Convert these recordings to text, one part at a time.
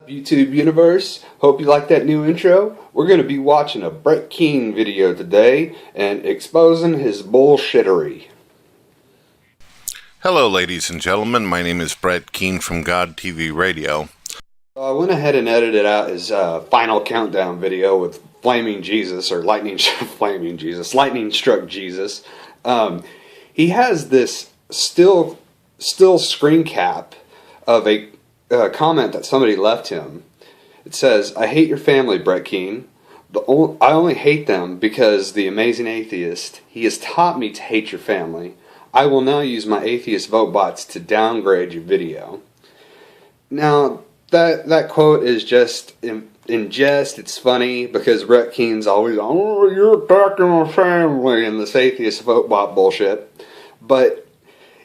YouTube universe, hope you like that new intro. We're going to be watching a Brett Keane video today and exposing his bullshittery. Hello ladies and gentlemen, my name is Brett Keane from God TV Radio. I went ahead and edited out his final countdown video with Flaming Jesus, or Lightning Struck Jesus. He has this still screen cap of a comment that somebody left him. It says, "I hate your family, Brett Keane. I only hate them because the amazing atheist, he has taught me to hate your family. I will now use my atheist vote bots to downgrade your video." Now, that quote is just in jest. It's funny because Brett Keane's always, "Oh, you're attacking my family," and this atheist vote bot bullshit. But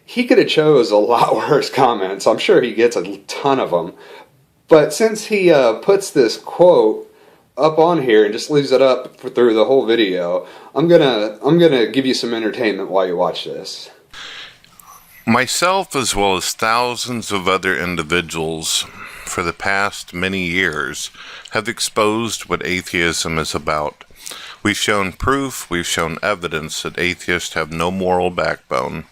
he could have chose a lot worse comments. I'm sure he gets a ton of them. But since he puts this quote up on here and just leaves it up through the whole video, I'm gonna give you some entertainment while you watch this. Myself, as well as thousands of other individuals for the past many years, have exposed what atheism is about. We've shown proof, we've shown evidence that atheists have no moral backbone,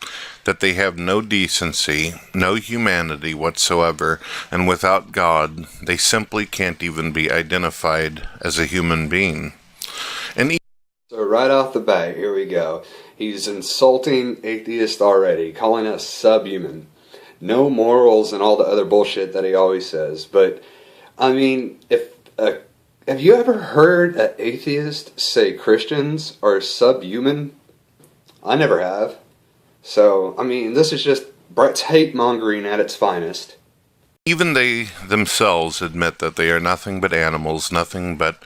that they have no decency, no humanity whatsoever, and without God, they simply can't even be identified as a human being. So right off the bat, here we go. He's insulting atheists already, calling us subhuman. No morals and all the other bullshit that he always says. But, I mean, have you ever heard an atheist say Christians are subhuman? I never have. So, I mean, this is just Brett's hate-mongering at its finest. Even they themselves admit that they are nothing but animals, nothing but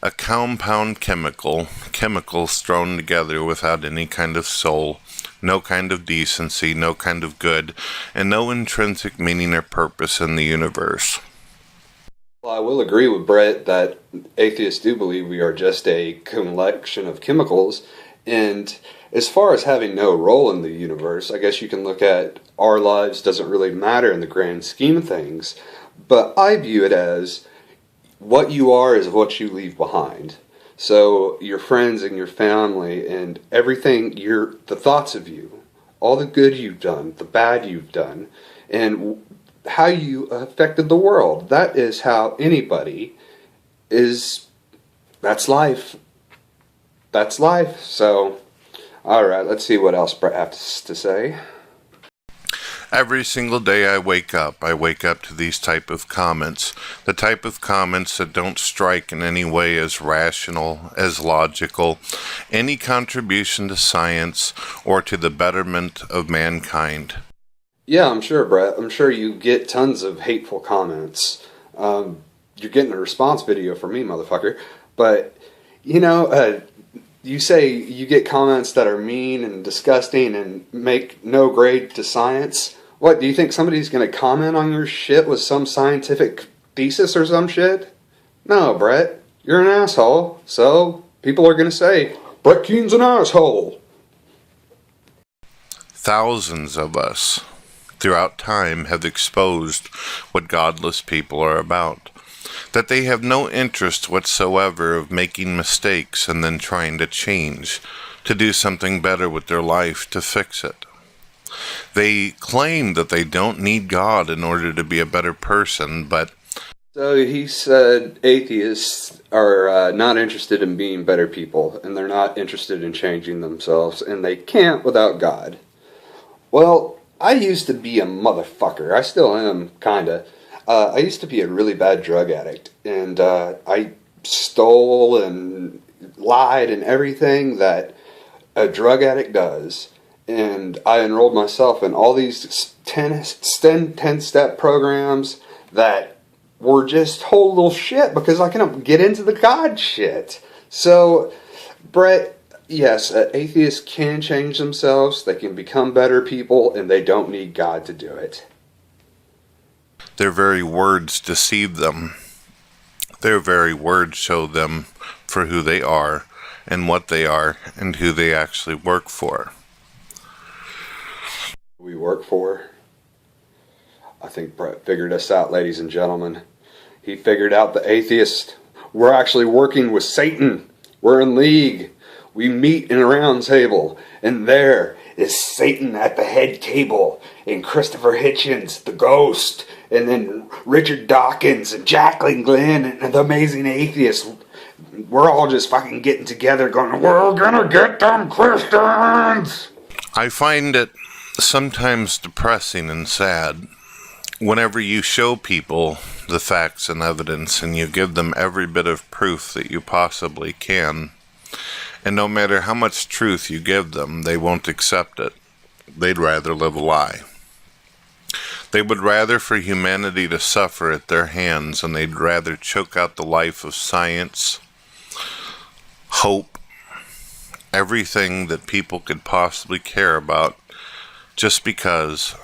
a compound chemicals thrown together without any kind of soul, no kind of decency, no kind of good, and no intrinsic meaning or purpose in the universe. Well, I will agree with Brett that atheists do believe we are just a collection of chemicals, and as far as having no role in the universe, I guess you can look at our lives doesn't really matter in the grand scheme of things, but I view it as what you are is what you leave behind. So your friends and your family and everything, the thoughts of you, all the good you've done, the bad you've done, and how you affected the world. That is how anybody is. That's life. That's life. So, alright, let's see what else Brett has to say. Every single day I wake up to these type of comments. The type of comments that don't strike in any way as rational, as logical, any contribution to science or to the betterment of mankind. Yeah, I'm sure, Brett. I'm sure you get tons of hateful comments. You're getting a response video from me, motherfucker. But, you say you get comments that are mean and disgusting and make no grade to science. What, do you think somebody's going to comment on your shit with some scientific thesis or some shit? No, Brett. You're an asshole. So, people are going to say, Brett Keane's an asshole. Thousands of us throughout time have exposed what godless people are about. That they have no interest whatsoever of making mistakes and then trying to change, to do something better with their life, to fix it. They claim that they don't need God in order to be a better person, but... So he said atheists are not interested in being better people, and they're not interested in changing themselves, and they can't without God. Well, I used to be a motherfucker. I still am, kinda. I used to be a really bad drug addict, and I stole and lied and everything that a drug addict does. And I enrolled myself in all these 10-step programs that were just total shit because I couldn't get into the God shit. So, Brett, yes, atheists can change themselves, they can become better people, and they don't need God to do it. Their very words deceive them. Their very words show them for who they are and what they are and who they actually work for. We work for. I think Brett figured us out, ladies and gentlemen. He figured out the atheists, we're actually working with Satan. We're in league. We meet in a round table, and there is Satan at the head table, and Christopher Hitchens, the ghost, and then Richard Dawkins, and Jacqueline Glenn, and the amazing atheists. We're all just fucking getting together going, we're gonna get them Christians! I find it sometimes depressing and sad whenever you show people the facts and evidence and you give them every bit of proof that you possibly can. And no matter how much truth you give them, they won't accept it. They'd rather live a lie. They would rather for humanity to suffer at their hands, and they'd rather choke out the life of science, hope, everything that people could possibly care about, just because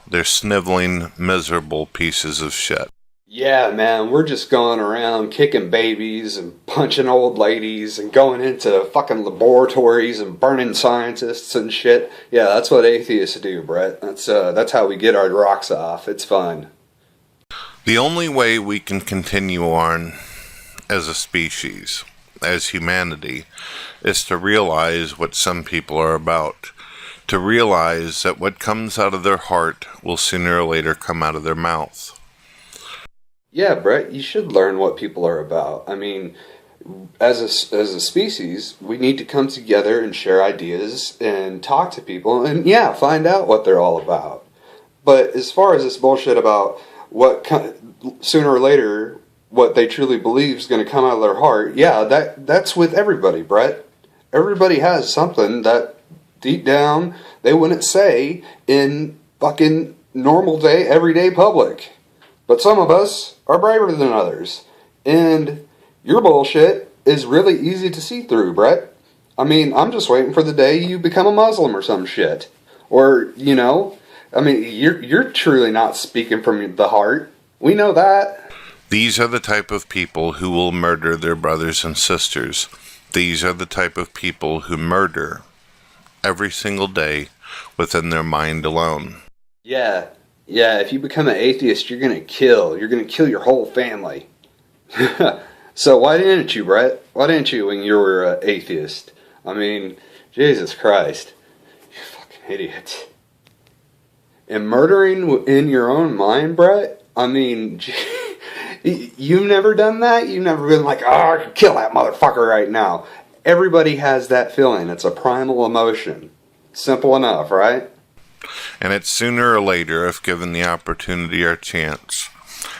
they're sniveling, miserable pieces of shit. Yeah, man, we're just going around kicking babies and punching old ladies and going into fucking laboratories and burning scientists and shit. Yeah, that's what atheists do, Brett. That's how we get our rocks off. It's fun. The only way we can continue on as a species, as humanity, is to realize what some people are about. To realize that what comes out of their heart will sooner or later come out of their mouth. Yeah, Brett, you should learn what people are about. I mean, as a species, we need to come together and share ideas and talk to people and, yeah, find out what they're all about. But as far as this bullshit about sooner or later, what they truly believe is going to come out of their heart, yeah, that's with everybody, Brett. Everybody has something that deep down they wouldn't say in fucking normal day, everyday public. But some of us are braver than others. And your bullshit is really easy to see through, Brett. I mean, I'm just waiting for the day you become a Muslim or some shit. Or, you know, I mean, you're truly not speaking from the heart. We know that. These are the type of people who will murder their brothers and sisters. These are the type of people who murder every single day within their mind alone. Yeah, if you become an atheist, you're going to kill your whole family. So why didn't you, Brett? Why didn't you when you were an atheist? I mean, Jesus Christ. You fucking idiot. And murdering in your own mind, Brett? I mean, you've never done that? You've never been like, oh, I could kill that motherfucker right now. Everybody has that feeling. It's a primal emotion. Simple enough, right? And it's sooner or later, if given the opportunity or chance,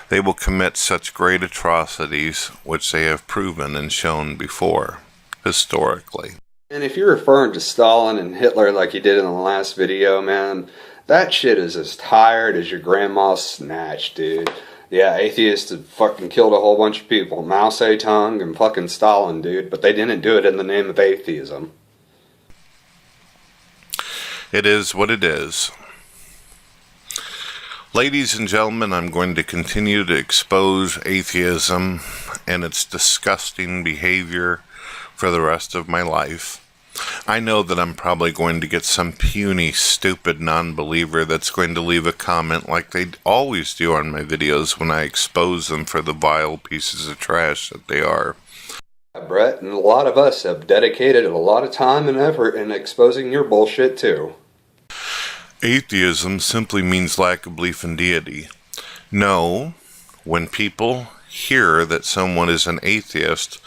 they will commit such great atrocities which they have proven and shown before, historically. And if you're referring to Stalin and Hitler like you did in the last video, man, that shit is as tired as your grandma's snatch, dude. Yeah, atheists have fucking killed a whole bunch of people. Mao Zedong and fucking Stalin, dude. But they didn't do it in the name of atheism. It is what it is. Ladies and gentlemen, I'm going to continue to expose atheism and its disgusting behavior for the rest of my life. I know that I'm probably going to get some puny, stupid non-believer that's going to leave a comment like they always do on my videos when I expose them for the vile pieces of trash that they are. Brett, and a lot of us have dedicated a lot of time and effort in exposing your bullshit too. Atheism simply means lack of belief in deity. No, when people hear that someone is an atheist,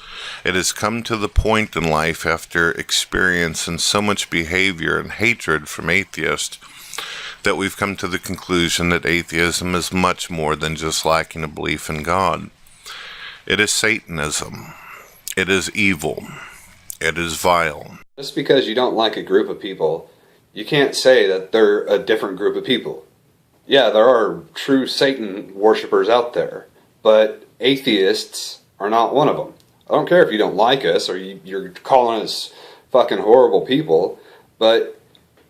it has come to the point in life after experiencing so much behavior and hatred from atheists that we've come to the conclusion that atheism is much more than just lacking a belief in God. It is Satanism. It is evil. It is vile. Just because you don't like a group of people, you can't say that they're a different group of people. Yeah, there are true Satan worshippers out there, but atheists are not one of them. I don't care if you don't like us or you're calling us fucking horrible people, but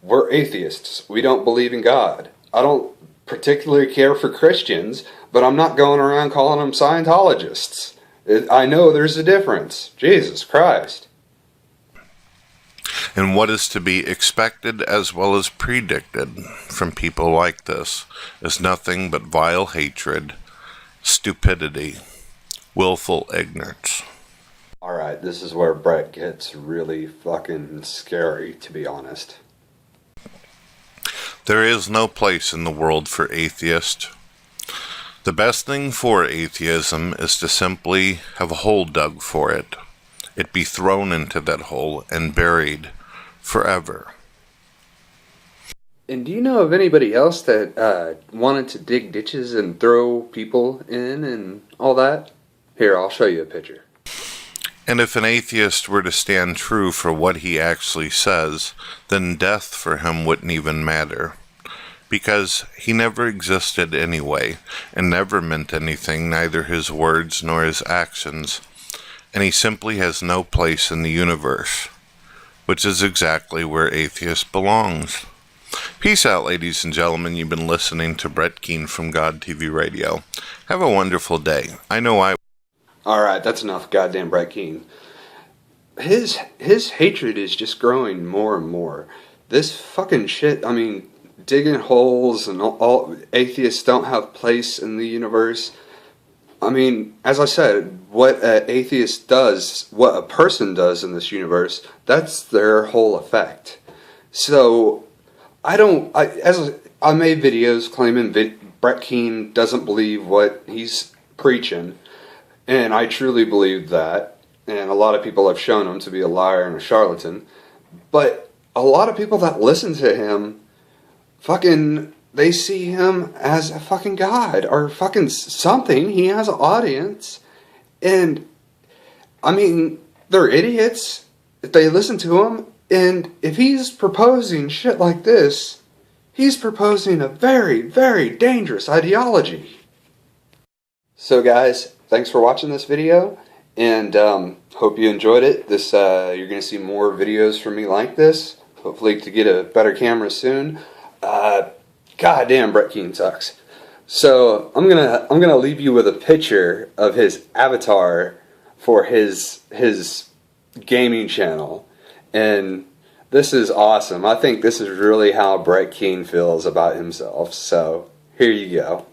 we're atheists. We don't believe in God. I don't particularly care for Christians, but I'm not going around calling them Scientologists. I know there's a difference. Jesus Christ. And what is to be expected as well as predicted from people like this is nothing but vile hatred, stupidity, willful ignorance. Alright, this is where Brett gets really fucking scary, to be honest. There is no place in the world for atheists. The best thing for atheism is to simply have a hole dug for it. It be thrown into that hole and buried forever. And do you know of anybody else that wanted to dig ditches and throw people in and all that? Here, I'll show you a picture. And if an atheist were to stand true for what he actually says, then death for him wouldn't even matter. Because he never existed anyway, and never meant anything, neither his words nor his actions, and he simply has no place in the universe, which is exactly where atheist belongs. Peace out, ladies and gentlemen. You've been listening to Brett Keane from God TV Radio. Have a wonderful day. I know I... Alright, that's enough goddamn Brett Keane. His hatred is just growing more and more. This fucking shit, I mean, digging holes and all atheists don't have place in the universe. I mean, as I said, what an atheist does, what a person does in this universe, that's their whole effect. So, I made videos claiming Brett Keane doesn't believe what he's preaching. And I truly believe that, and a lot of people have shown him to be a liar and a charlatan, but a lot of people that listen to him, they see him as a fucking god, or fucking something. He has an audience, and, I mean, they're idiots if they listen to him, and if he's proposing shit like this, he's proposing a very, very dangerous ideology. So guys, thanks for watching this video, and hope you enjoyed it. You're going to see more videos from me like this, hopefully to get a better camera soon. Goddamn, Brett Keane sucks. So I'm gonna leave you with a picture of his avatar for his gaming channel, and this is awesome. I think this is really how Brett Keane feels about himself. So here you go.